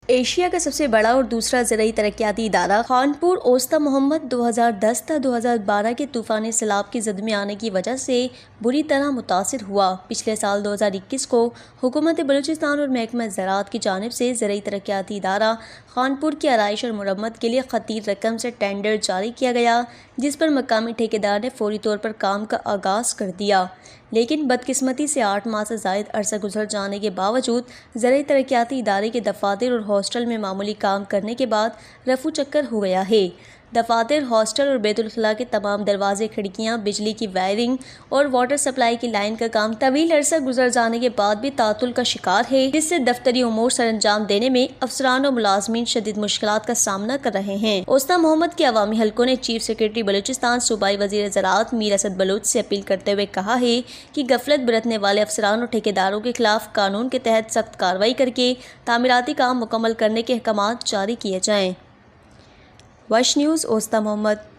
Asia کا سب سے بڑا اور دوسرا زرعی ترقیاتی ادارہ خانپور اوسطا محمد 2010 تا 2012 کے طوفانی سیلاب کی زد میں آنے کی وجہ سے بری طرح متاثر ہوا۔ پچھلے سال 2021 کو حکومت بلوچستان اور محکمہ زراعت کی جانب سے زرعی ترقیاتی ادارہ خانپور کی آرائش اور مرمت کے لیے خطیر رقم سے ٹینڈر جاری کیا گیا، جس پر مقامی ٹھیکیدار نے فوری طور پر کام کا آغاز کر دیا، لیکن بدقسمتی سے 8 ماہ سے زائد عرصہ گزر جانے کے باوجود زرعی ترقیاتی ادارے کے دفاتر اور ہاسٹل میں معمولی کام کرنے کے بعد رفو چکر ہو گیا ہے۔ دفاتر، ہاسٹل اور بیت الخلاء کے تمام دروازے، کھڑکیاں، بجلی کی وائرنگ اور واٹر سپلائی کی لائن کا کام طویل عرصہ گزر جانے کے بعد بھی تعطل کا شکار ہے، جس سے دفتری امور سر انجام دینے میں افسران و ملازمین شدید مشکلات کا سامنا کر رہے ہیں۔ اوسطا محمد کے عوامی حلقوں نے چیف سیکرٹری بلوچستان صوبائی وزیر زراعت میر اسد بلوچ سے اپیل کرتے ہوئے کہا ہے کہ غفلت برتنے والے افسران اور ٹھیکیداروں کے خلاف قانون کے تحت سخت کارروائی کر کے تعمیراتی کام مکمل کرنے کے احکامات جاری کیے جائیں۔ وش نیوز اوسطا محمد۔